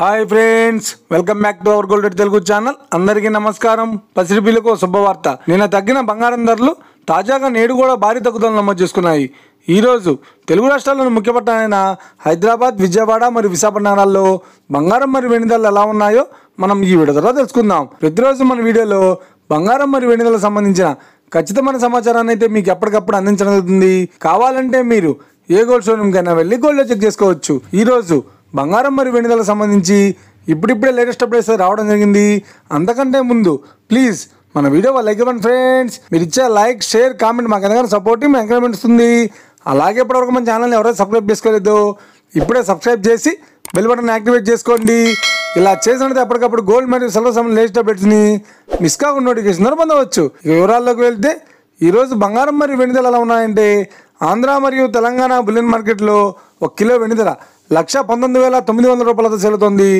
Hi friends, welcome back to our gold Telugu channel. అందరికీ నమస్కారం. పసిడిపిల్లకు శుభవార్త. నిన్న తగ్గిన బంగారం ధరలు తాజాగా నేడు కూడా భారీ తగ్గుదల నమోదు చేసుకున్నాయి. ఈరోజు తెలుగు రాష్ట్రాల్లోని ముఖ్య పట్టణాలైన హైదరాబాద్, విజయవాడ మరియు విశాఖపట్నాల్లో బంగారం మరియు వెండి ధరలు ఎలా ఉన్నాయో మనం ఈ వీడియో ద్వారా తెలుసుకుందాం. ప్రతిరోజు మన వీడియోలో బంగారం మరియు వెండి ధరలకు సంబంధించిన ఖచ్చితమైన సమాచారాన్ని అయితే మీకు ఎప్పటికప్పుడు అందించడం జరుగుతుంది. కావాలంటే మీరు ఏ గోల్డ్ షోరూమ్ కైనా వెళ్ళి గోల్డ్ చెక్ చేసుకోవచ్చు. ఈరోజు బంగారం మరియు వెండి ధరలకు సంబంధించి ఇప్పుడిప్పుడే లేటెస్ట్ అప్డేట్స్ రావడం జరిగింది. అంతకంటే ముందు ప్లీజ్ మన వీడియో లైక్ ఇవ్వండి ఫ్రెండ్స్. మీరు ఇచ్చే లైక్, షేర్, కామెంట్ మాకు ఎంతగానో సపోర్టివ్, ఎంకరేజ్మెంట్ ఇస్తుంది. అలాగే ఇప్పటివరకు మన ఛానల్ని ఎవరైతే సబ్స్క్రైబ్ చేసుకోలేదో ఇప్పుడే సబ్స్క్రైబ్ చేసి బెల్ బటన్ యాక్టివేట్ చేసుకోండి. ఇలా చేసినట్టు ఎప్పటికప్పుడు గోల్డ్ మరియు సిల్వర్ సంబంధించిన లేటెస్ట్ అప్డేట్స్ని మిస్ కాకుండా నోటిఫికేషన్ ద్వారా పొందవచ్చు. ఇక వివరాల్లోకి వెళ్తే ఈరోజు బంగారం మరియు వెండి ధరలు ఎలా ఉన్నాయంటే, ఆంధ్ర మరియు తెలంగాణ బులియన్ మార్కెట్లో 1 కిలో వెండి ధర 1,19,900 రూపాయలతో సెలుతోంది.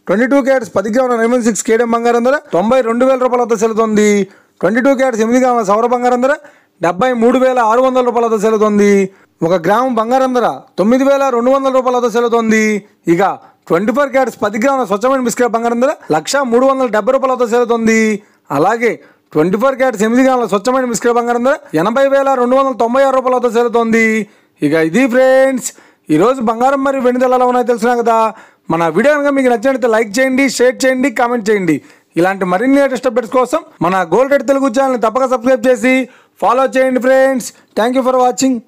22 క్యారెట్స్ 10 గ్రాముల 916 కేడియం బంగారం ధర 92,000 రూపాయలతో సెలుతోంది. 22 క్యారెట్స్ 8 గ్రాముల సౌర బంగారం ధర 73,600 రూపాయలతో సెలుతోంది. 1 గ్రాము బంగారం ధర 9,200 రూపాయలతో సెలుతోంది. ఇక 24 క్యారెట్స్ 10 గ్రాముల స్వచ్ఛమైన బిస్కెట్ బంగారం ధర 1,370 రూపాయలతో సెలుతోంది. అలాగే 24 క్యారెట్స్ 8 గ్రాముల స్వచ్ఛమైన బిస్కెట్ బంగారం ధర 80,296 రూపాయలతో సెలుతోంది. ఇక ఇది ఫ్రెండ్స్ ఈరోజు బంగారం మరియు వెండి ధరలు ఎలా ఉన్నాయో తెలిసినా కదా. మన వీడియో కనుక మీకు నచ్చినట్లయితే లైక్ చేయండి, షేర్ చేయండి, కామెంట్ చేయండి. ఇలాంటి మరిన్ని లేటెస్ట్ అప్డేట్స్ కోసం మన గోల్డ్ తెలుగు ఛానల్ని తప్పక సబ్స్క్రైబ్ చేసి ఫాలో చేయండి friends. Thank you for watching.